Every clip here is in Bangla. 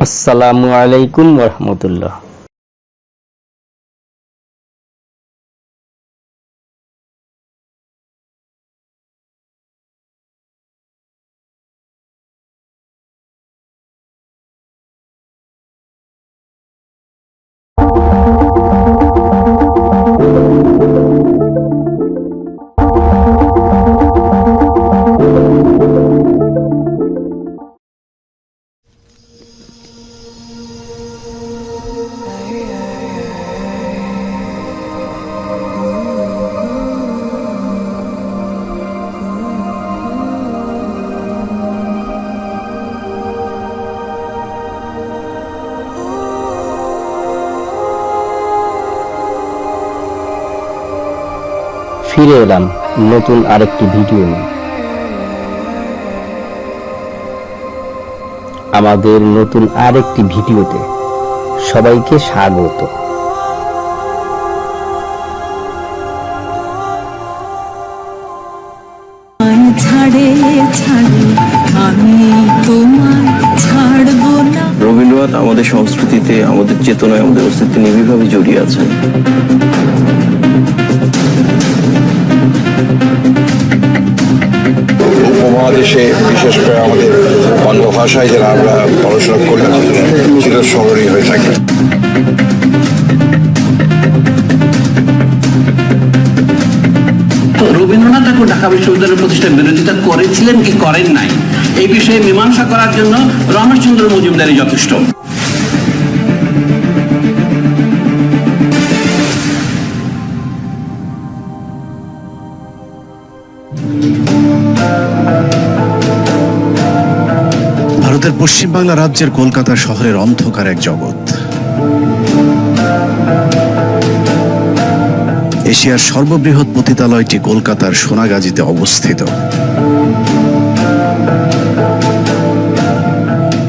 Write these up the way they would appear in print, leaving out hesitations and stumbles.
আসসালামু আলাইকুম ওরহমতুল্লাহ। ফিরে এলাম নতুন আরেকটি ভিডিও নিয়ে। আমাদের নতুন আরেকটি ভিডিওতে সবাইকে স্বাগত। রবীন্দ্রনাথ আমাদের সংস্কৃতিতে, আমাদের চেতনায়, আমাদের অস্তিত্বে নিবিড়ভাবে জড়িয়ে আছেন। উপমহাদেশে বিশেষ করে আমাদের বঙ্গভাষায় যারা আমরা পড়াশোনা করে চিরস্মরণীয় হয়ে থাকি। রবীন্দ্রনাথ ঠাকুর ঢাকা বিশ্ববিদ্যালয়ের প্রতিষ্ঠার বিরোধিতা করেছিলেন কি করেন নাই, এই বিষয়ে মীমাংসা করার জন্য রমেশচন্দ্র মজুমদারই যথেষ্ট। ভারতের পশ্চিমবাংলা রাজ্যের কলকাতা শহরের অন্ধকার এক জগৎ। এশিয়ার সর্ববৃহৎ পতিতালয়টি কলকাতার সোনাগাজীতে অবস্থিত।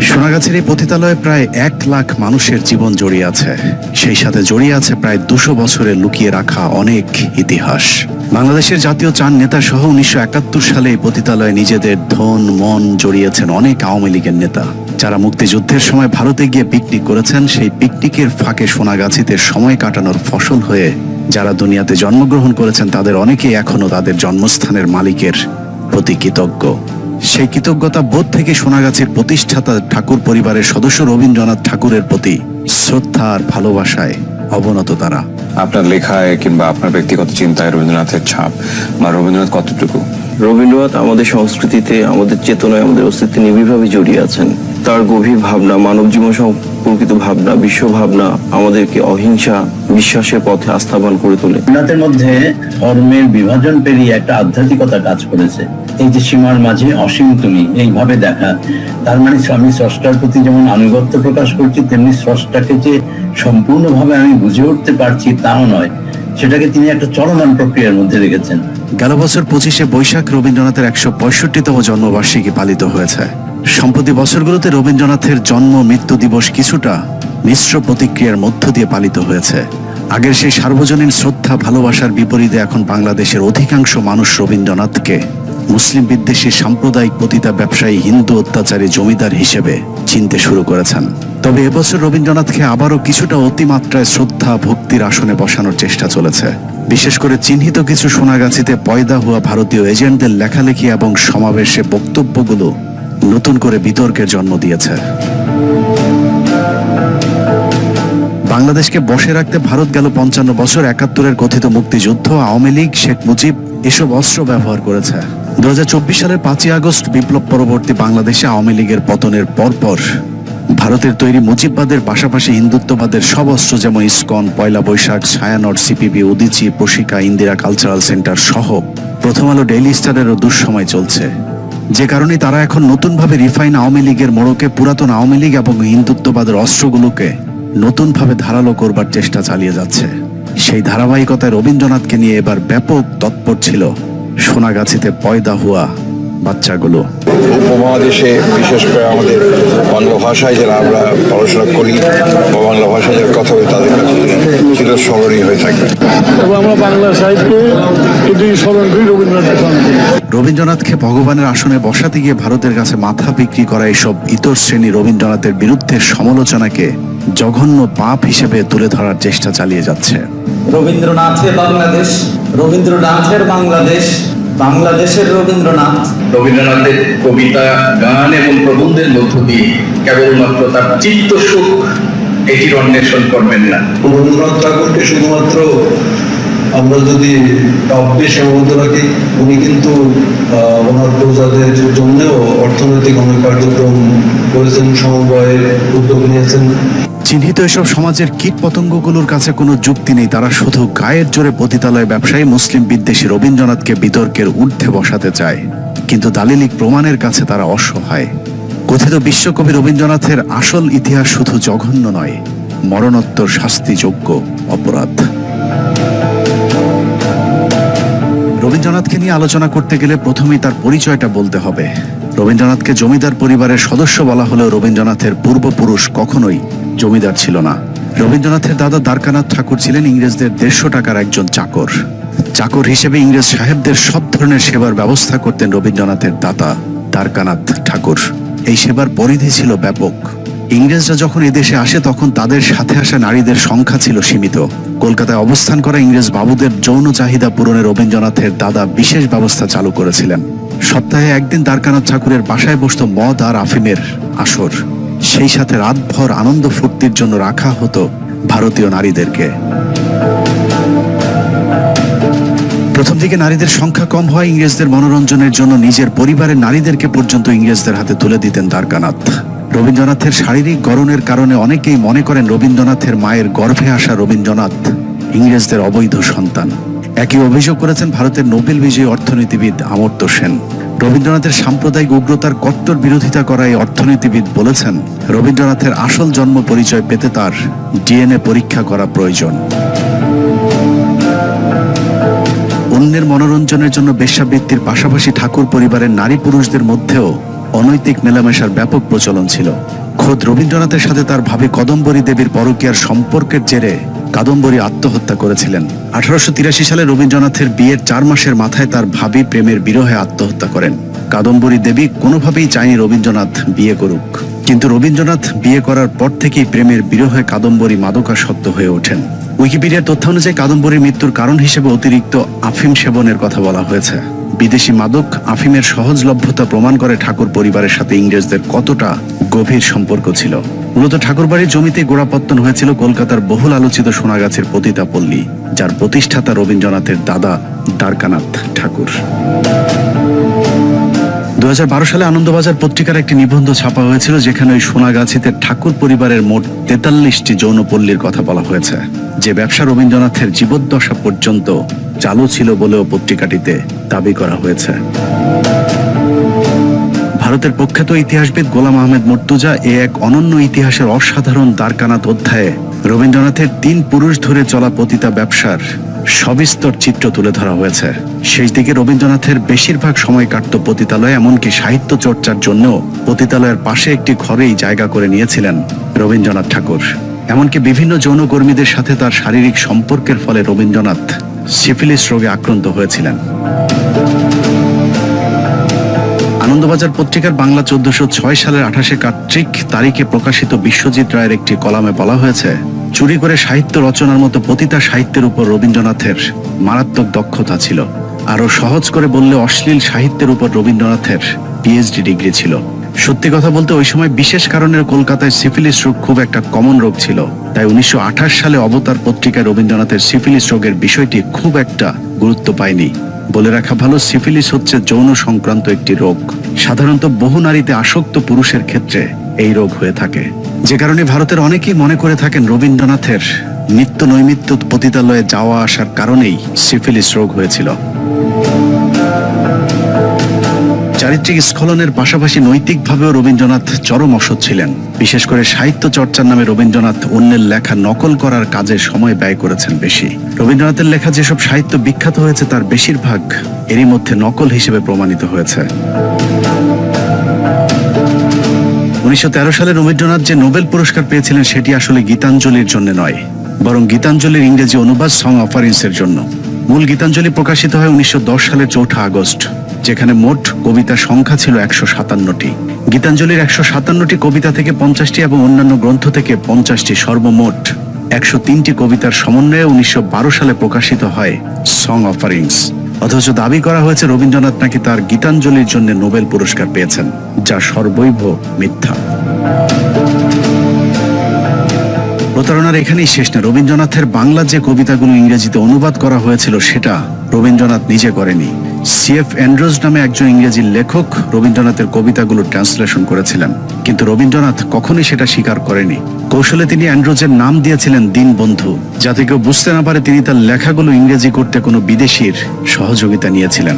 সোনাগাছির এই পতিতালয়ে প্রায় 1 লাখ মানুষের জীবন জড়িয়ে আছে। সেই সাথে জড়িয়ে আছে প্রায় 200 বছরের লুকিয়ে রাখা অনেক ইতিহাস। বাংলাদেশের জাতীয় চার নেতা সহ 1971 সালে এই পতিতালয়ে নিজেদের ধন মন জড়িয়েছেন অনেক আওয়ামী লীগের নেতা, যারা মুক্তিযুদ্ধের সময় ভারতে গিয়ে পিকনিক করেছেন। সেই পিকনিকের ফাঁকে সোনাগাছিতে সময় কাটানোর ফসল হয়ে যারা দুনিয়াতে জন্মগ্রহণ করেছেন, তাদের অনেকেই এখনো তাদের জন্মস্থানের মালিকের প্রতি কৃতজ্ঞ। সেই কৃতজ্ঞতা বোধ থেকে সোনাগাছির প্রতিষ্ঠাতা ঠাকুর পরিবারের সদস্য রবীন্দ্রনাথ ঠাকুরের প্রতি শ্রদ্ধা আর ভালোবাসায় অবনত তারা। আপনার লেখায় কিংবা আপনার ব্যক্তিগত চিন্তায় রবীন্দ্রনাথের ছাপ বা রবীন্দ্রনাথ কতটুকু? রবীন্দ্রনাথ আমাদের সংস্কৃতিতে, আমাদের চেতনায়, আমাদের অস্তিত্বে নিবিড়ভাবে জড়িয়ে আছেন। তার গভীর ভাবনা, মানব জীবন সম্পর্কিত ভাবনা, বিশ্ব ভাবনা আমাদেরকে অহিংসা বিশ্বাসের পথে আস্থাবান করে তোলে। রবীন্দ্রনাথের মধ্যে ধর্মের বিভাজন পেরিয়ে একটা আধ্যাত্মিকতা কাজ করেছে। এই যে সীমার মাঝে অসীম তুমি, এইভাবে দেখা, তার মানে আমি স্রষ্টার প্রতি যেমন আনুগত্য প্রকাশ করছি, তেমনি স্রষ্টাকে যে সম্পূর্ণভাবে আমি বুঝে উঠতে পারছি তাও নয়, সেটাকে তিনি একটা চলমান প্রক্রিয়ার মধ্যে রেখেছেন। গেল বছর 25শে বৈশাখ রবীন্দ্রনাথের 165তম জন্মবার্ষিকী পালিত হয়েছে। সম্প্রতি বছরগুলোতে রবীন্দ্রনাথের জন্ম মৃত্যু দিবস কিছুটা মিশ্র প্রতিক্রিয়ার মধ্য দিয়ে পালিত হয়েছে। আগের সেই সার্বজনীন শ্রদ্ধা ভালোবাসার বিপরীতে এখন বাংলাদেশের অধিকাংশ মানুষ রবীন্দ্রনাথকে মুসলিম বিদ্বেষী সাম্প্রদায়িক পতিতা ব্যবসায়ী হিন্দু অত্যাচারী জমিদার হিসেবে চিনতে শুরু করেছেন। তবে এবছর রবীন্দ্রনাথকে আবারও কিছুটা অতিমাত্রায় শ্রদ্ধা ভক্তির আসনে বসানোর চেষ্টা চলেছে। বিশেষ করে চিহ্নিত কিছু সোনাগাছিতে পয়দা হওয়া ভারতীয় এজেন্টদের লেখালেখি এবং সমাবেশে বক্তব্যগুলো নতুন করে বিতর্কের জন্ম দিয়েছে। বাংলাদেশকে বসে রাখতে ভারত গেল 55 বছর 71-এর কথিত মুক্তিযুদ্ধ, আওয়ামী লীগ, শেখ মুজিব এসব অস্ত্র ব্যবহার করেছে। 2024 সালের 5ই আগস্ট বিপ্লব পরবর্তী বাংলাদেশে আওয়ামী লীগের পতনের পরপর ভারতের তৈরি মুজিববাদের পাশাপাশি হিন্দুত্ববাদের সব অস্ত্র যেমন ISKCON, Poila Boishakh, Chhayanaut, CPB, Udichi, Proshika, Indira cultural centre সহ প্রথম আলো, ডেইলি স্টারেরও দুঃসময় চলছে। যে কারণে তারা এখন নতুনভাবে রিফাইন আওয়ামী লীগের মোড়কে পুরাতন আওয়ামী লীগ এবং হিন্দুত্ববাদের অস্ত্রগুলোকে নতুনভাবে ধারালো করবার চেষ্টা চালিয়ে যাচ্ছে। সেই ধারাবাহিকতায় রবীন্দ্রনাথকে নিয়ে এবার ব্যাপক তৎপর ছিল সোনাগাছিতে পয়দা হওয়া বাচ্চাগুলো। উপমহাদেশে বিশেষ করে আমাদের বাংলা ভাষায় যারা আমরা পড়াশোনা করি বা বাংলা ভাষায় যারা কথা বলি তাদের কাছে চিরস্মরণীয় হয়ে থাকবে। এবং আমরা বাংলা সাহিত্যে যদি স্মরণ করি রবীন্দ্রনাথকে স্মরণ করি। রবীন্দ্রনাথকে ভগবানের আসনে বসাতে গিয়ে ভারতের কাছে মাথা বিক্রি করা এইসব ইতর শ্রেণী রবীন্দ্রনাথের বিরুদ্ধে সমালোচনাকে জঘন্য পাপ হিসেবে তুলে ধরার চেষ্টা চালিয়ে যাচ্ছে। রবীন্দ্রনাথের বাংলাদেশ, রবীন্দ্রনাথের বাংলাদেশ, বাংলাদেশের রবীন্দ্রনাথ। রবীন্দ্রনাথের কবিতা, গান এবং প্রবন্ধের মধ্য দিয়ে কেবলমাত্র তার চিত্ত সুখ এটির অন্বেষণ করবেন না। রবীন্দ্রনাথ ঠাকুরকে শুধুমাত্র আমরা যদি টপকে সীমাবদ্ধ রাখি, উনি কিন্তু ওনার প্রজাদের জন্যও অর্থনৈতিক অনেক কার্যক্রম করেছেন, সমবায়ের উদ্যোগ নিয়েছেন। চিহ্নিত এসব সমাজের কীট পতঙ্গগুলোর কাছে কোনো যুক্তি নেই, তারা শুধু গায়ের জোরে পতিতালয় ব্যবসায়ী মুসলিম বিদ্বেষী রবীন্দ্রনাথকে বিতর্কের ঊর্ধ্বে বসাতে চায়, কিন্তু দালিলিক প্রমাণের কাছে তারা অসহায়। কথিত বিশ্বকবি রবীন্দ্রনাথের আসল ইতিহাস শুধু জঘন্য নয়, মরণোত্তর শাস্তিযোগ্য অপরাধ। রবীন্দ্রনাথকে নিয়ে আলোচনা করতে গেলে প্রথমেই তার পরিচয়টা বলতে হবে। রবীন্দ্রনাথকে জমিদার পরিবারের সদস্য বলা হলেও রবীন্দ্রনাথের পূর্বপুরুষ কখনোই জমিদার ছিল না। রবীন্দ্রনাথের দাদা দ্বারকানাথ ঠাকুর ছিলেন ইংরেজদের 150 টাকার একজন চাকর। চাকর হিসেবে ইংরেজ সাহেবদের সব ধরনের সেবার ব্যবস্থা করতেন রবীন্দ্রনাথের দাদা দ্বারকানাথ ঠাকুর। এই সেবার পরিধি ছিল ব্যাপক। ইংরেজরা যখন এদেশে আসে তখন তাদের সাথে আসা নারীদের সংখ্যা ছিল সীমিত। কলকাতায় অবস্থান করা ইংরেজ বাবুদের যৌন চাহিদা পূরণে রবীন্দ্রনাথের দাদা বিশেষ ব্যবস্থা চালু করেছিলেন। সপ্তাহে একদিন দ্বারকানাথ ঠাকুরের বাসায় বসত মদ আর আফিমের আসর। সেই সাথে রাতভর আনন্দ ফুর্তির জন্য রাখা হতো ভারতীয় নারীদেরকে। প্রথম দিকে নারীদের সংখ্যা কম হয়, ইংরেজদের মনোরঞ্জনের জন্য নিজের পরিবারের নারীদেরকে পর্যন্ত ইংরেজদের হাতে তুলে দিতেন দ্বারকানাথ। রবীন্দ্রনাথের শারীরিক গড়নের কারণে অনেকেই মনে করেন রবীন্দ্রনাথের মায়ের গর্ভে আসা রবীন্দ্রনাথ ইংরেজদের অবৈধ সন্তান। একই অভিযোগ করেছেন ভারতের নোবেল বিজয়ী অর্থনীতিবিদ অমর্ত্য সেন। রবীন্দ্রনাথের সাম্প্রদায়িক উগ্রতার কট্টর বিরোধিতা করা এই অর্থনীতিবিদ বলেছেন, রবীন্দ্রনাথের আসল জন্ম পরিচয় পেতে তার ডিএনএ পরীক্ষা করা প্রয়োজন। অন্যের মনোরঞ্জনের জন্য বেশ্যাবৃত্তির পাশাপাশি ঠাকুর পরিবারের নারী পুরুষদের মধ্যেও অনৈতিক মেলামেশার ব্যাপক প্রচলন ছিল। খোদ রবীন্দ্রনাথের সাথে তার ভাবি কদম্বরী দেবীর পরকীয়ার সম্পর্কের জেরে কাদম্বরী আত্মহত্যা করেছিলেন। 1883 সালে রবীন্দ্রনাথের বিয়ের 4 মাসের মাথায় তার ভাবি প্রেমের বিরহে আত্মহত্যা করেন। কাদম্বরী দেবী কোনোভাবেই চায়নি রবীন্দ্রনাথ বিয়ে করুক, কিন্তু রবীন্দ্রনাথ বিয়ে করার পর থেকেই প্রেমের বিরহে কাদম্বরী মাদকাসক্ত হয়ে ওঠেন। উইকিপিডিয়ার তথ্য অনুযায়ী কাদম্বরীর মৃত্যুর কারণ হিসেবে অতিরিক্ত আফিম সেবনের কথা বলা হয়েছে। বিদেশি মাদক আফিমের সহজলভ্যতা প্রমাণ করে ঠাকুর পরিবারের সাথে ইংরেজদের কতটা গভীর সম্পর্ক ছিল। মূলত ঠাকুরবাড়ির জমিতে গোড়াপত্তন হয়েছিল কলকাতার বহুল আলোচিত সোনাগাছির পতিতাপল্লী, যার প্রতিষ্ঠাতা রবীন্দ্রনাথের দাদা দ্বারকানাথ ঠাকুর। 2012 সালে আনন্দবাজার পত্রিকার একটি নিবন্ধ ছাপা হয়েছিল, যেখানে ওই সোনাগাছিতে ঠাকুর পরিবারের মোট 43টি যৌনপল্লীর কথা বলা হয়েছে, যে ব্যবসা রবীন্দ্রনাথের জীবদ্দশা পর্যন্ত চালু ছিল বলেও পত্রিকাটিতে দাবি করা হয়েছে। ভারতের প্রখ্যাত ইতিহাসবিদ গোলাম আহমেদ মর্তুজা এক অনন্য ইতিহাসের অসাধারণ দ্বারকানাথ অধ্যায়ে রবীন্দ্রনাথের 3 পুরুষ ধরে চলা পতিতা ব্যবসার সবিস্তর চিত্র তুলে ধরা হয়েছে। শেষ দিকে রবীন্দ্রনাথের বেশিরভাগ সময় কাটত পতিতালয়ে, এমনকি সাহিত্য চর্চার জন্য পতিতালয়ের পাশে একটি ঘরেই জায়গা করে নিয়েছিলেন রবীন্দ্রনাথ ঠাকুর। এমনকি বিভিন্ন যৌনকর্মীদের সাথে তার শারীরিক সম্পর্কের ফলে রবীন্দ্রনাথ সিফিলিস রোগে আক্রান্ত হয়েছিলেন। আনন্দবাজার পত্রিকার বাংলা 1406 সালের 28 কার্তিক তারিখে প্রকাশিত বিশ্বজিৎ রায়ের একটি কলামে বলা হয়েছে, চুরি করে সাহিত্য রচনার মতো পতিতা সাহিত্যের উপর রবীন্দ্রনাথের মারাত্মক দক্ষতা ছিল। আরো সহজ করে বললে অশ্লীল সাহিত্যের উপর রবীন্দ্রনাথের পিএইচডি ডিগ্রি ছিল। সত্যি কথা বলতে ওই সময় বিশেষ কারণে কলকাতায় সিফিলিস রোগ খুব একটা কমন রোগ ছিল, তাই 1928 সালে অবতার পত্রিকায় রবীন্দ্রনাথের সিফিলিস রোগের বিষয়টি খুব একটা গুরুত্ব পায়নি। বলে রাখা ভালো, সিফিলিস হচ্ছে যৌন সংক্রান্ত একটি রোগ। সাধারণত বহু নারীতে আসক্ত পুরুষের ক্ষেত্রে এই রোগ হয়ে থাকে, যে কারণে ভারতের অনেকেই মনে করে থাকেন রবীন্দ্রনাথের নিত্য নৈমিত্য পতিতালয়ে যাওয়া আসার কারণেই সিফিলিস রোগ হয়েছিল। চারিত্রিক স্খলনের পাশাপাশি নৈতিকভাবেও রবীন্দ্রনাথ চরম অসৎ ছিলেন। বিশেষ করে সাহিত্য চর্চার নামে রবীন্দ্রনাথ অন্যের লেখা নকল করার কাজে সময় ব্যয় করেছেন বেশি। রবীন্দ্রনাথের লেখা যেসব সাহিত্য বিখ্যাত হয়েছে তার বেশিরভাগ এরই মধ্যে নকল হিসেবে প্রমাণিত হয়েছে। 1913 সালে রবীন্দ্রনাথ যে নোবেল পুরস্কার পেয়েছিলেন সেটি আসলে গীতাঞ্জলির জন্য নয়, বরং গীতাঞ্জলির ইংরেজি অনুবাদ সং অফারিংসের জন্য। মূল গীতাঞ্জলি প্রকাশিত হয় 1910 সালের 4 আগস্ট, যেখানে মোট কবিতা সংখ্যা ছিল 157টি। গীতাঞ্জলির 157টি কবিতা থেকে 50টি এবং অন্যান্য গ্রন্থ থেকে 50টি, সর্বমোট 103টি কবিতার সমন্বয়ে 1912 সালে প্রকাশিত হয় সং অফারিংস। অথচ দাবি করা হয়েছে রবীন্দ্রনাথ নাকি তার গীতাঞ্জলির জন্য নোবেল পুরস্কার পেয়েছেন, যা সর্বৈব মিথ্যা। প্রতারণার এখানেই শেষ না। রবীন্দ্রনাথের বাংলা যে কবিতাগুলো ইংরেজিতে অনুবাদ করা হয়েছিল সেটা রবীন্দ্রনাথ নিজে করেনি। CF অ্যান্ড্রুজ নামে একজন ইংরেজি লেখক রবীন্দ্রনাথের কবিতাগুলো ট্রান্সলেশন করেছিলেন, কিন্তু রবীন্দ্রনাথ কখনোই সেটা স্বীকার করেনি। কৌশলে তিনি অ্যান্ড্রুজের নাম দিয়েছিলেন দীনবন্ধু, যাতে কেউ বুঝতে না পারে তিনি তার লেখাগুলো ইংরেজি করতে কোনো বিদেশির সহযোগিতা নিয়েছিলেন।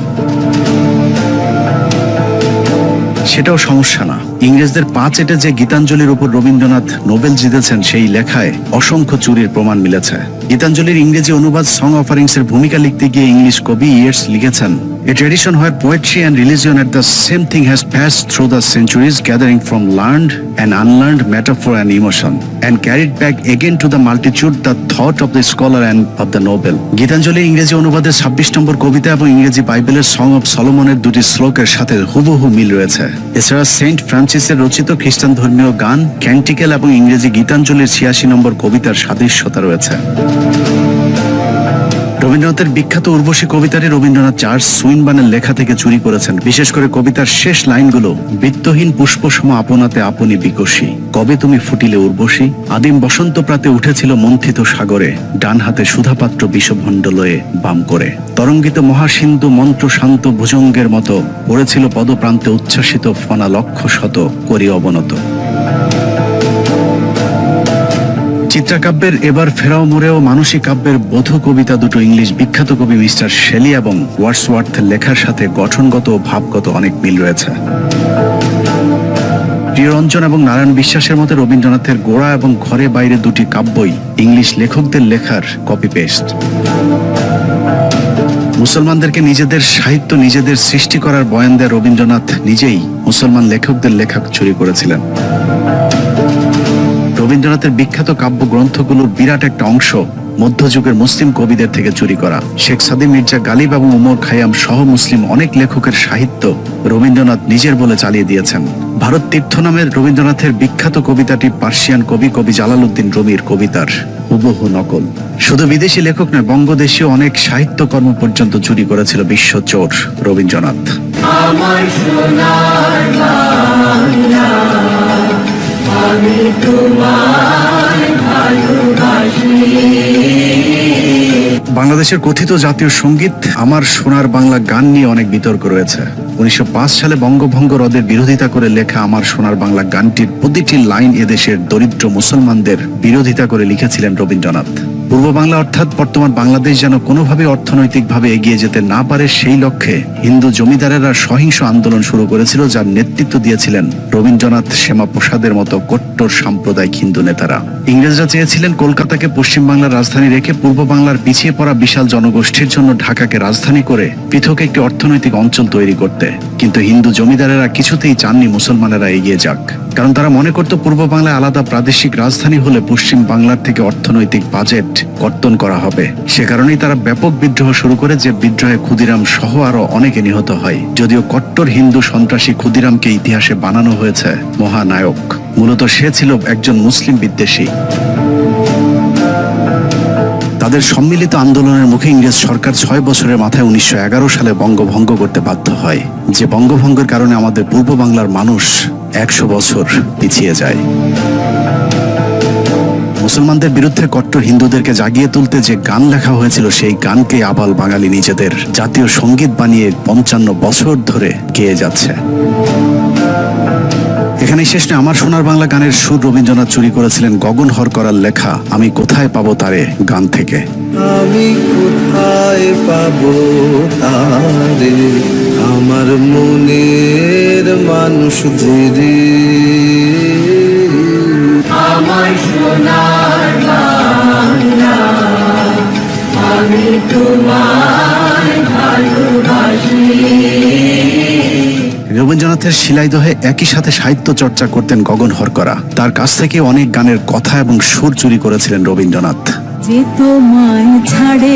সেটাও সমস্যা না। ইংরেজদের পা চেটে যে গীতাঞ্জলির উপর রবীন্দ্রনাথ নোবেল জিতেছেন সেই লেখায় অসংখ্য চুরির প্রমাণ মিলেছে। গীতাঞ্জলির ইংরেজি অনুবাদ সং অফারিংস এর ভূমিকা লিখতে গিয়ে ইংলিশ কবি ইয়েটস লিখেছেন, A tradition where poetry and religion at the same thing has passed through the centuries, gathering from learned and unlearned metaphor and emotion, and carried back again to the multitude the thought of the scholar and of the noble. Gitanjali ইংরেজি অনুবাদের 26 নম্বর কবিতা এবং ইংরেজি বাইবেলের সং অফ সলোমনের দুটি শ্লোকের সাথে হুবহু মিল রয়েছে। এছাড়া সেন্ট ফ্রান্সিসের রচিত খ্রিস্টান ধর্মীয় গান ক্যান্টিকেল এবং ইংরেজি গীতাঞ্জলির 86 নম্বর কবিতার সাদৃশ্যতা রয়েছে। রবীন্দ্রনাথের বিখ্যাত উর্বশী কবিতাটি রবীন্দ্রনাথ চার্লস সুইনবার্নের লেখা থেকে চুরি করেছেন। বিশেষ করে কবিতার শেষ লাইনগুলো, বৃত্তহীন পুষ্পসম আপনাতে আপনি বিকশী, কবে তুমি ফুটিলে উর্বশী, আদিম বসন্ত প্রাতে উঠেছিল মন্থিত সাগরে, ডান হাতে সুধাপাত্র বিষভণ্ড লয়ে বাম করে, তরঙ্গিত মহাসিন্ধু মন্ত্র শান্ত ভুজঙ্গের মতো পড়েছিল পদপ্রান্তে উচ্ছ্বাসিত ফনা লক্ষ শত করি অবনত। চিত্রাকাব্যের এবার ফেরাও মোড়েও মানসিক কাব্যের বধূ কবিতা দুটো ইংলিশ বিখ্যাত কবি মিস্টার শেলি এবং ওয়ার্ডসওয়ার্থের লেখার সাথে গঠনগত ও ভাবগত অনেক মিল রয়েছে। প্রিয়রঞ্জন এবং নারায়ণ বিশ্বাসের মতে রবীন্দ্রনাথের গোড়া এবং ঘরে বাইরে দুটি কাব্যই ইংলিশ লেখকদের লেখার কপি পেস্ট। মুসলমানদেরকে নিজেদের সাহিত্য নিজেদের সৃষ্টি করার বয়ান দেয় রবীন্দ্রনাথ নিজেই মুসলমান লেখকদের লেখা চুরি করেছিলেন। রবীন্দ্রনাথের বিখ্যাত কাব্য গ্রন্থগুলোর বিরাট একটা অংশ মধ্যযুগের মুসলিম কবিদের থেকে চুরি করা। শেখ সাদি মির্জা গালিব এবং উমর খাইয়াম সহ মুসলিম অনেক লেখকের সাহিত্য রবীন্দ্রনাথ নিজের বলে চালিয়ে দিয়েছেন। ভারত তীর্থ নামের রবীন্দ্রনাথের বিখ্যাত কবিতাটি পার্সিয়ান কবি জালালউদ্দিন রুমির কবিতার হুবহু নকল। শুধু বিদেশি লেখক নয়, বঙ্গদেশীয় অনেক সাহিত্যকর্ম পর্যন্ত চুরি করেছিল বিশ্ব চোর রবীন্দ্রনাথ। বাংলাদেশের কথিত জাতীয় সঙ্গীত আমার সোনার বাংলা গান নিয়ে অনেক বিতর্ক রয়েছে। 1905 সালে বঙ্গভঙ্গ রদের বিরোধিতা করে লেখা আমার সোনার বাংলা গানটির প্রতিটি লাইন এদেশের দরিদ্র মুসলমানদের বিরোধিতা করে লিখেছিলেন রবীন্দ্রনাথ। পূর্ব বাংলা অর্থাৎ বর্তমান বাংলাদেশ যেন কোনোভাবে অর্থনৈতিকভাবে এগিয়ে যেতে না পারে সেই লক্ষ্যে হিন্দু জমিদারেরা সহিংস আন্দোলন শুরু করেছিল, যার নেতৃত্ব দিয়েছিলেন রবীন্দ্রনাথ, শ্যামাপ্রসাদের মতো কট্টর সাম্প্রদায়িক হিন্দু নেতারা। ইংরেজরা চেয়েছিলেন কলকাতাকে পশ্চিম বাংলার রাজধানী রেখে পূর্ব বাংলার পিছিয়ে পড়া বিশাল জনগোষ্ঠীর জন্য ঢাকাকে রাজধানী করে পৃথক একটি অর্থনৈতিক অঞ্চল তৈরি করতে, কিন্তু হিন্দু জমিদারেরা কিছুতেই চাননি মুসলমানেরা এগিয়ে যাক, কারণ তারা মনে করত পূর্ব বাংলায় আলাদা প্রাদেশিক রাজধানী হলে পশ্চিম বাংলার থেকে অর্থনৈতিক বাজেট কর্তন করা হবে। সে কারণেই তারা ব্যাপক বিদ্রোহ শুরু করে, যে বিদ্রোহে ক্ষুদিরাম সহ আরো অনেকে নিহত হয়। যদিও কট্টর হিন্দু সন্ত্রাসী ক্ষুদিরামকে ইতিহাসে বানানো হয়েছে মহানায়ক, মূলত সে ছিল একজন মুসলিম বিদ্বেষী। তাদের সম্মিলিত আন্দোলনের মুখে ইংরেজ সরকার 6 বছরের মাথায় 1911 সালে বঙ্গভঙ্গ করতে বাধ্য হয়, যে বঙ্গভঙ্গের কারণে আমাদের পূর্ব বাংলার মানুষ 100 বছর পিছিয়ে যায়। মুসলমানদের বিরুদ্ধে কট্টর হিন্দুদেরকে জাগিয়ে তুলতে যে গান লেখা হয়েছিল সেই গানকে আবাল বাঙালি নিজেদের জাতীয় সঙ্গীত বানিয়ে 55 বছর ধরে গেয়ে যাচ্ছে। এখানে শেষ নয়, আমার সোনার বাংলা গানের সুর রবীন্দ্রনাথ চুরি করেছিলেন গগন হর করার লেখা আমি কোথায় পাবো তারে গান থেকে। আমি কোথায় পাবো তারে আমার মনের মানুষ ধীরে আমার সোনার বাংলা, আমি তোমায় ভালোবাসি। রবীন্দ্রনাথের শিলাইদহে একই সাথে সাহিত্য চর্চা করতেন গগন হরকরা। তার কাছ থেকে অনেক গানের কথা এবং সুর চুরি করেছিলেন রবীন্দ্রনাথ। যে তোমায় ছাড়ে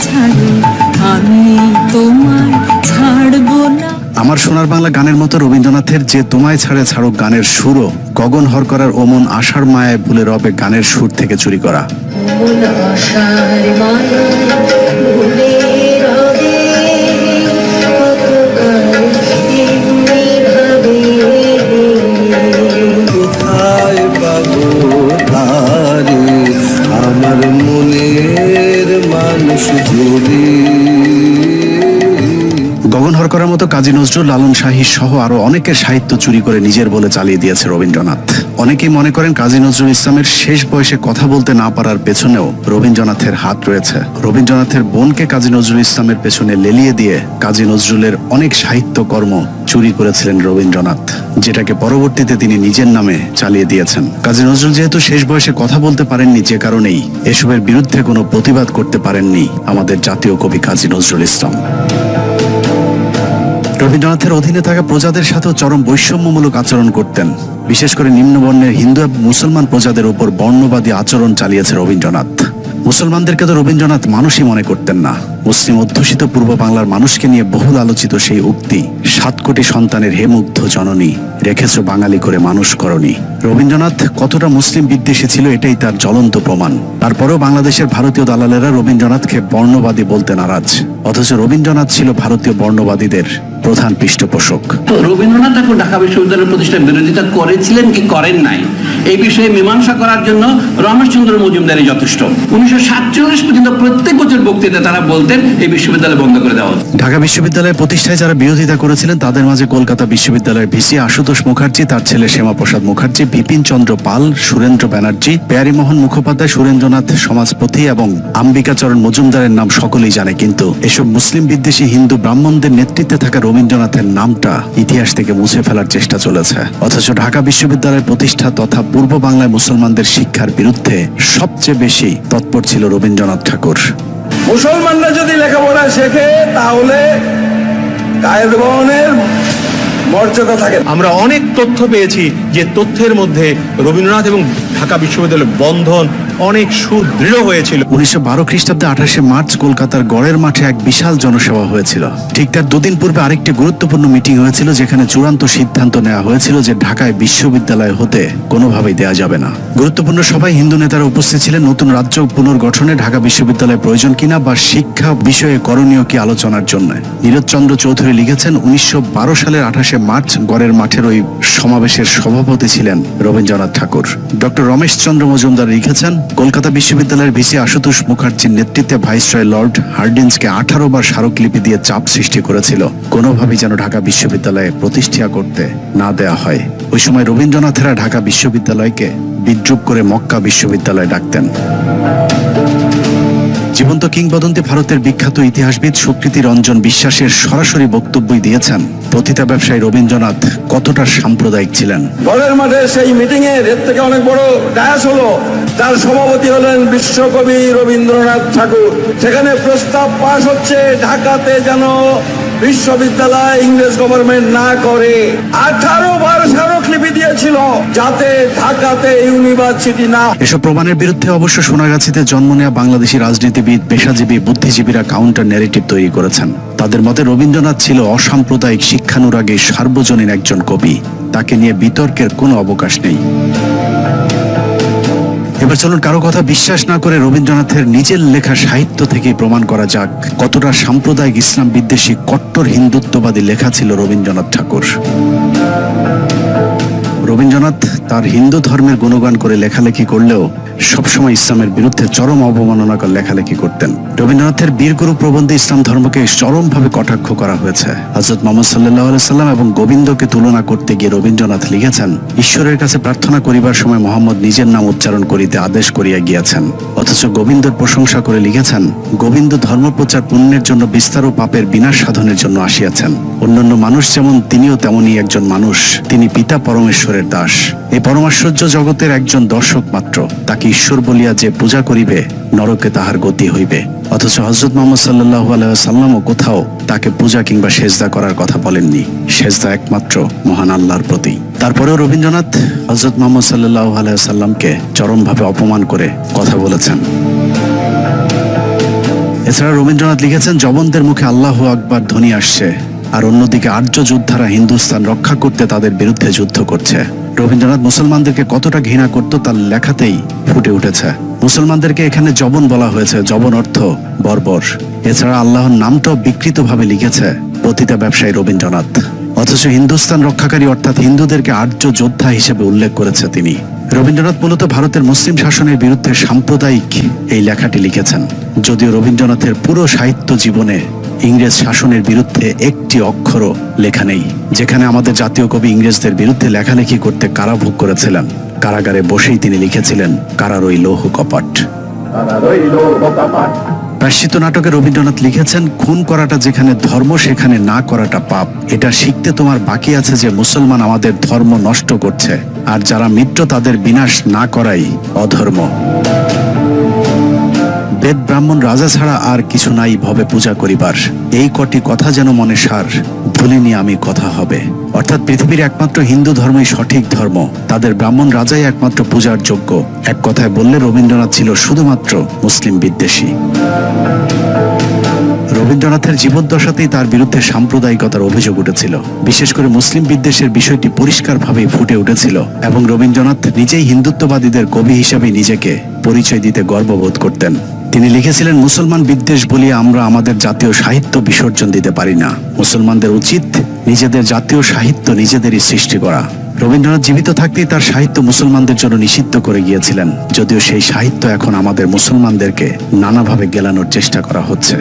ছাড়ে আমি তোমায় ছাড়বো না। আমার সোনার বাংলা গানের মতো রবীন্দ্রনাথের যে তোমায় ছাড়ে ছাড়ুক গানের সুরও গগন হরকরার ওমন আশার মায়ায় ভুলে রবে গানের সুর থেকে চুরি করা। কোথায় পাবো তারে আমার মনের মানুষ ধীরে। গগন হরকরার মতো কাজী নজরুল, লালন শাহী সহ আরো অনেকের সাহিত্য চুরি করে নিজের বলে চালিয়ে দিয়েছে রবীন্দ্রনাথ। অনেকেই মনে করেন কাজী নজরুল ইসলামের শেষ বয়সে কথা বলতে না পারার পেছনেও রবীন্দ্রনাথের হাত রয়েছে। রবীন্দ্রনাথের বোনকে কাজী নজরুল ইসলামের পেছনে লেলিয়ে দিয়ে কাজী নজরুলের অনেক সাহিত্যকর্ম চুরি করেছিলেন রবীন্দ্রনাথ, যেটাকে পরবর্তীতে তিনি নিজের নামে চালিয়ে দিয়েছেন। কাজী নজরুল যেহেতু শেষ বয়সে কথা বলতে পারেননি, যে কারণেই এসবের বিরুদ্ধে কোনো প্রতিবাদ করতে পারেননি আমাদের জাতীয় কবি কাজী নজরুল ইসলাম। রবীন্দ্রনাথের অধীনে থাকা প্রজাদের সাথেও চরম বৈষম্যমূলক আচরণ করতেন। বিশেষ করে নিম্নবর্ণের হিন্দু এবং মুসলমান প্রজাদের উপর বর্ণবাদী আচরণ চালিয়েছে রবীন্দ্রনাথ। মুসলমানদেরকে তো রবীন্দ্রনাথ মানুষই মনে করতেন না। মুসলিম অধ্যুষিত পূর্ব বাংলার মানুষকে নিয়ে বহুল আলোচিত সেই উক্তি, 7 কোটি সন্তানের হে মুগ্ধ জননী, রেখেছ বাঙালি করে মানুষ করনি। রবীন্দ্রনাথ কতটা মুসলিম বিদ্বেষী ছিল এটাই তার জ্বলন্ত প্রমাণ। তারপরেও বাংলাদেশের ভারতীয় দালালেরা রবীন্দ্রনাথকে বর্ণবাদী বলতে নারাজ, অথচ রবীন্দ্রনাথ ছিল ভারতীয় বর্ণবাদীদের প্রধান পৃষ্ঠপোষক। তো রবীন্দ্রনাথ ঠাকুর ঢাকা বিশ্ববিদ্যালয়ের প্রতিষ্ঠার বিরোধিতা করেছিলেন কি করেন নাই, এই বিষয়ে মীমাংসা করার জন্য রমেশচন্দ্র মজুমদারই যথেষ্ট। 1947 পর্যন্ত প্রত্যেক বছর বক্তৃতা তারা বলতেন এই বিশ্ববিদ্যালয় বন্ধ করে দেওয়া। ঢাকা বিশ্ববিদ্যালয়ের প্রতিষ্ঠায় যারা বিরোধিতা করেছিলেন তাদের মাঝে কলকাতা বিশ্ববিদ্যালয়ের ভিসি আশুতোষ মুখার্জি, তার ছেলে শ্যামাপ্রসাদ মুখার্জি, বিপিন চন্দ্র পাল, সুরেন্দ্র ব্যানার্জি, প্যারীমোহন মুখোপাধ্যায়, সুরেন্দ্রনাথ সমাজপতি এবং আম্বিকাচরণ মজুমদারের নাম সকলেই জানে। কিন্তু এসব মুসলিম বিদ্বেষী হিন্দু ব্রাহ্মণদের নেতৃত্বে থাকা রবীন্দ্রনাথের নামটা ইতিহাস থেকে মুছে ফেলার চেষ্টা চলেছে। অথচ ঢাকা বিশ্ববিদ্যালয়ের প্রতিষ্ঠা তথা পূর্ব বাংলায় মুসলমানদের শিক্ষার বিরুদ্ধে সবচেয়ে বেশি তৎপর ছিল রবীন্দ্রনাথ ঠাকুর। মুসলমানরা যদি লেখাপড়া শেখে তাহলে কায়েদগণের মর্যাদা থাকে। আমরা অনেক তথ্য পেয়েছি যে তথ্যের মধ্যে রবীন্দ্রনাথ এবং ঢাকা বিশ্ববিদ্যালয়ের বন্ধন অনেক সুদৃঢ় হয়েছিল। 1912 খ্রিস্টাব্দে 28শে মার্চ কলকাতার গড়ের মাঠে এক বিশাল জনসভা হয়েছিল। ঠিক তার দুদিন পূর্বে আরেকটি গুরুত্বপূর্ণ মিটিং হয়েছিল, যেখানে চূড়ান্ত সিদ্ধান্ত নেওয়া হয়েছিল যে ঢাকায় বিশ্ববিদ্যালয় হতে কোনোভাবেই দেওয়া যাবে না। গুরুত্বপূর্ণ সভায় হিন্দু নেতারা উপস্থিত ছিলেন। নতুন রাজ্য পুনর্গঠনে ঢাকা বিশ্ববিদ্যালয় প্রয়োজন কিনা বা শিক্ষা বিষয়ে করণীয় কি আলোচনার জন্য নীরজচন্দ্র চৌধুরী লিখেছেন, 1912 সালের 28শে মার্চ গড়ের মাঠের ওই সমাবেশের সভাপতি ছিলেন রবীন্দ্রনাথ ঠাকুর। ডক্টর রমেশচন্দ্র মজুমদার লিখেছেন, কলকাতা বিশ্ববিদ্যালয়ের ভিসি আশুতোষ মুখার্জির নেতৃত্বে ভাইসরয় লর্ড হার্ডিন্সকে 18 বার স্মারকলিপি দিয়ে চাপ সৃষ্টি করেছিল কোনোভাবেই যেন ঢাকা বিশ্ববিদ্যালয়ে প্রতিষ্ঠা করতে না দেয়া হয়। ওই সময় রবীন্দ্রনাথেরা ঢাকা বিশ্ববিদ্যালয়কে বিদ্রুপ করে মক্কা বিশ্ববিদ্যালয় ডাকতেন। জীবন্ত কিংবদন্তি ভারতের বিখ্যাত ইতিহাসবিদ সুকৃতি রঞ্জন বিশ্বাসের সরাসরি বক্তব্যই দিয়েছেন পতিতা ব্যবসায়ী রবীন্দ্রনাথ কতটা সাম্প্রদায়িক ছিলেন। গড়ের মাঠে সেই মিটিং এর থেকে অনেক বড় ডায়াস হলো, তার সভাপতি হলেন বিশ্বকবি রবীন্দ্রনাথ ঠাকুর। সেখানে প্রস্তাব পাস হচ্ছে ঢাকাতে যেন বিশ্ববিদ্যালয় ইংরেজ গভর্নমেন্ট না করে। 18 বার স্মারকলিপি দিয়েছিল যাতে ঢাকাতে ইউনিভার্সিটি না। এসব প্রমাণের বিরুদ্ধে অবশ্য সোনাগাছিতে জন্ম নেওয়া বাংলাদেশি রাজনীতিবিদ, পেশাজীবী, বুদ্ধিজীবীরা কাউন্টার ন্যারেটিভ তৈরি করেছেন। তাদের মতে রবীন্দ্রনাথ ছিল অসাম্প্রদায়িক, শিক্ষানুরাগী, সার্বজনীন একজন কবি। তাকে নিয়ে বিতর্কের কোনো অবকাশ নেই। এবার চলুন কারো কথা বিশ্বাস না করে রবীন্দ্রনাথের নিজের লেখা সাহিত্য থেকে প্রমাণ করা যাক কতটা সাম্প্রদায়িক, ইসলাম বিদ্বেষী, কট্টর হিন্দুত্ববাদী লেখা ছিল রবীন্দ্রনাথ ঠাকুর। রবীন্দ্রনাথ তার হিন্দু ধর্মের গুণগান করে লেখালেখি করলেও সবসময় ইসলামের বিরুদ্ধে চরম অবমাননাকর লেখালেখি করতেন। রবীন্দ্রনাথের বীরগুরু প্রবন্ধে ইসলাম ধর্মকে চরমভাবে কটাক্ষ করা হয়েছে। হযরত মুহাম্মদ সাল্লাল্লাহু আলাইহি সাল্লাম এবং গোবিন্দকে তুলনা করতে গিয়ে রবীন্দ্রনাথ লিখেছেন, ঈশ্বরের কাছে প্রার্থনা করিবার সময় মোহাম্মদ নিজের নাম উচ্চারণ করিতে আদেশ করিয়া গিয়াছেন। অথচ গোবিন্দর প্রশংসা করে লিখেছেন, গোবিন্দ ধর্মপ্রচার পুণ্যের জন্য বিস্তার ও পাপের বিনাশ সাধনের জন্য আসিয়াছেন। অন্যান্য মানুষ যেমন তিনিও তেমনই একজন মানুষ। তিনি পিতা পরমেশ্বরের দাস, এই পরমাশ্চর্য জগতের একজন দর্শক মাত্র। তাকে ঈশ্বর বলিয়া যে পূজা করিবে, নরকে তাহার গতি হইবে। অথচ হযরত মুহাম্মদ সাল্লাল্লাহু আলাইহি ওয়াসাল্লামও কোথাও তাকে পূজা কিংবা সেজদা করার কথা বলেননি। সেজদা একমাত্র মহান আল্লাহর প্রতি। তারপরেও রবীন্দ্রনাথ হযরত মুহাম্মদ সাল্লাল্লাহু আলাইহি ওয়াসাল্লামকে চরমভাবে অপমান করে কথা বলেছেন। এছাড়া রবীন্দ্রনাথ লিখেছেন, জবনদের মুখে আল্লাহু আকবার ধ্বনি আসছে, আর অন্যদিকে আর্য যোদ্ধারা হিন্দুস্তান রক্ষা করতে তাদের বিরুদ্ধে যুদ্ধ করছে। রবীন্দ্রনাথ মুসলমানদেরকে কতটা ঘৃণা করত তার লেখাতেই ফুটে উঠেছে। মুসলমানদেরকে এখানে জবন বলা হয়েছে, জবন অর্থ বর্বর। এছাড়া আল্লাহর নামটাও বিকৃতভাবে লিখেছে পতিতা ব্যবসায়ী রবীন্দ্রনাথ। অথচ হিন্দুস্তান রক্ষাকারী অর্থাৎ হিন্দুদেরকে আর্য যোদ্ধা হিসেবে উল্লেখ করেছে তিনি। রবীন্দ্রনাথ মূলত ভারতের মুসলিম শাসনের বিরুদ্ধে সাম্প্রদায়িক এই লেখাটি লিখেছেন। যদিও রবীন্দ্রনাথের পুরো সাহিত্য জীবনে ইংরেজ শাসনের বিরুদ্ধে একটি অক্ষরও লেখা নেই। যেখানে আমাদের জাতীয় কবি ইংরেজদের বিরুদ্ধে লেখালেখি করতে কারাভোগ করেছিলেন, কারাগারে বসেই তিনি লিখেছিলেন কারারই লৌহ কপাট। প্রায়শ্চিত্ত নাটকে রবীন্দ্রনাথ লিখেছেন, খুন করাটা যেখানে ধর্ম সেখানে না করাটা পাপ। এটা শিখতে তোমার বাকি আছে যে মুসলমান আমাদের ধর্ম নষ্ট করছে, আর যারা মিত্র তাদের বিনাশ না করাই অধর্ম। বেদ ব্রাহ্মণ রাজা ছাড়া আর কিছু নাই ভবে পূজা করিবার, এই কটি কথা যেন মনে সার, ভুলিনি আমি কথা হবে। অর্থাৎ পৃথিবীর একমাত্র হিন্দু ধর্মই সঠিক ধর্ম, তাদের ব্রাহ্মণ রাজাই একমাত্র পূজার যোগ্য। এক কথায় বললে রবীন্দ্রনাথ ছিল শুধুমাত্র মুসলিম বিদ্বেষী। রবীন্দ্রনাথের জীবদ্দশাতেই তার বিরুদ্ধে সাম্প্রদায়িকতার অভিযোগ উঠেছিল। বিশেষ করে মুসলিম বিদ্বেষের বিষয়টি পরিষ্কারভাবে ফুটে উঠেছিল, এবং রবীন্দ্রনাথ নিজেই হিন্দুত্ববাদীদের কবি হিসেবে নিজেকে পরিচয় দিতে গর্ববোধ করতেন। তিনি লিখেছিলেন, মুসলমান বিদ্বেষ বলিয়া আমরা আমাদের জাতীয় সাহিত্য বিসর্জন দিতে পারি না। মুসলমানদের উচিত নিজেদের জাতীয় সাহিত্য নিজেদেরই সৃষ্টি করা। রবীন্দ্রনাথ জীবিত থাকতেই তার সাহিত্য মুসলমানদের জন্য নিষিদ্ধ করে গিয়েছিলেন, যদিও সেই সাহিত্য এখন আমাদের মুসলমানদেরকে নানাভাবে গেলানোর চেষ্টা করা হচ্ছে।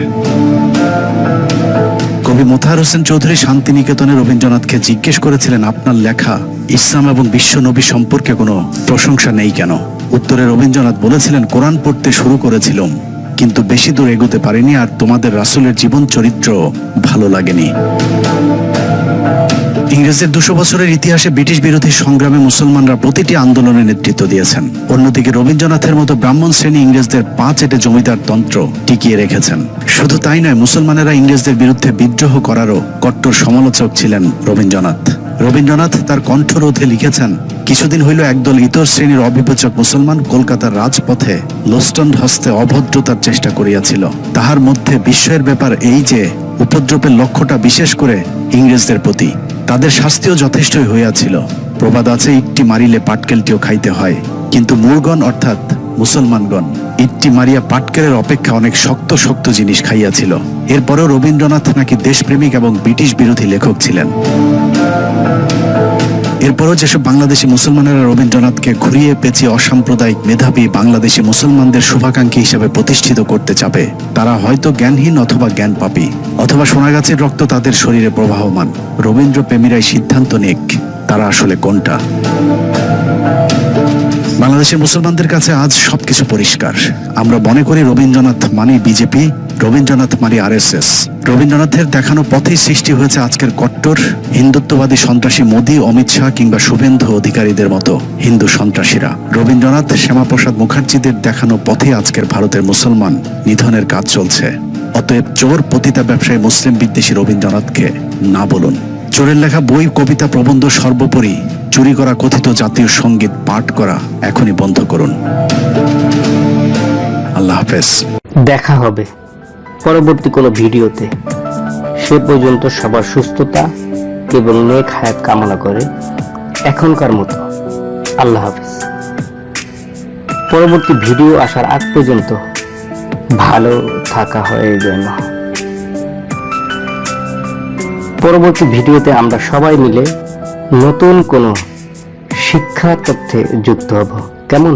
কবি মোতাহার হোসেন চৌধুরী শান্তিনিকেতনে রবীন্দ্রনাথকে জিজ্ঞেস করেছিলেন, আপনার লেখা ইসলাম এবং বিশ্ব নবী সম্পর্কে কোনো প্রশংসা নেই কেন? উত্তরে রবীন্দ্রনাথ বলেছিলেন, কোরআন পড়তে শুরু করেছিলাম, কিন্তু বেশি দূর এগোতে পারিনি, আর তোমাদের রাসূলের জীবন চরিত্র ভালো লাগেনি। ইংরেজদের 200 বছরের ইতিহাসে ব্রিটিশ বিরোধী সংগ্রামে মুসলমানরা প্রতিটি আন্দোলনে নেতৃত্ব দিয়েছেন। অন্যদিকে রবীন্দ্রনাথের মতো ব্রাহ্মণ শ্রেণী ইংরেজদের পা চেটে জমিদার তন্ত্র টিকিয়ে রেখেছেন। শুধু তাই নয়, মুসলমানেরা ইংরেজদের বিরুদ্ধে বিদ্রোহ করারও কট্টর সমালোচক ছিলেন রবীন্দ্রনাথ। রবীন্দ্রনাথ তার কণ্ঠরোধে লিখেছেন, কিছুদিন হইল একদল ইতর শ্রেণীর অবিবেচক মুসলমান কলকাতার রাজপথে লোস্টন হস্তে অভদ্রতার চেষ্টা করিয়াছিল। তাহার মধ্যে বিস্ময়ের ব্যাপার এই যে উপদ্রবের লক্ষ্যটা বিশেষ করে ইংরেজদের প্রতি। তাদের শাস্তিও যথেষ্টই হইয়াছিল। প্রবাদ আছে, ইটটি মারিলে পাটকেলটিও খাইতে হয়, কিন্তু মূলগণ অর্থাৎ মুসলমানগণ ইটটি মারিয়া পাটকেলের অপেক্ষা অনেক শক্ত শক্ত জিনিস খাইয়াছিল। এরপরেও রবীন্দ্রনাথ নাকি দেশপ্রেমিক এবং ব্রিটিশ বিরোধী লেখক ছিলেন। এরপরও যেসব বাংলাদেশি মুসলমানেরা রবীন্দ্রনাথকে ঘুরিয়ে পেঁচিয়ে অসাম্প্রদায়িক মেধাবী বাংলাদেশি মুসলমানদের শুভাকাঙ্ক্ষী হিসেবে প্রতিষ্ঠিত করতে চাবে, তারা হয়তো জ্ঞানহীন অথবা জ্ঞান পাপী, অথবা সোনাগাছের রক্ত তাদের শরীরে প্রবাহমান। রবীন্দ্র প্রেমীরাই সিদ্ধান্ত নিক তারা আসলে কোনটা। বাংলাদেশের মুসলমানদের কাছে আজ সবকিছু পরিষ্কার। আমরা মনে করি রবীন্দ্রনাথ মানে বিজেপি, রবীন্দ্রনাথ মানে RSS। রবীন্দ্রনাথের দেখানো পথেই সৃষ্টি হয়েছে আজকের কট্টর হিন্দুত্ববাদী সন্ত্রাসী মোদী, অমিত শাহ কিংবা শুভেন্দু অধিকারীদের মতো হিন্দু সন্ত্রাসীরা। রবীন্দ্রনাথ, শ্যামাপ্রসাদ মুখার্জিদের দেখানো পথে আজকের ভারতের মুসলমান নিধনের কাজ চলছে। অতএব চোর, পতিতা ব্যবসায়ী, মুসলিম বিদ্বেষী রবীন্দ্রনাথকে না বলুন। চোরের লেখা বই, কবিতা, প্রবন্ধ, সর্বোপরি চুরি করা কথিত জাতীয় সঙ্গীত পাঠ করা এখনই বন্ধ করুন। আল্লাহ হাফেজ। দেখা হবে পরবর্তী কোনো ভিডিওতে। সে পর্যন্ত সবার সুস্থতা এবং নেক হায়াত কামনা করে এখনকার মতো আল্লাহ হাফেজ। পরবর্তী ভিডিও আসার আগ পর্যন্ত ভালো থাকা হয়ে যেন। পরবর্তী ভিডিওতে আমরা সবাই মিলে নতুন কোনো শিক্ষা তথ্যে যুক্ত হব। কেমন?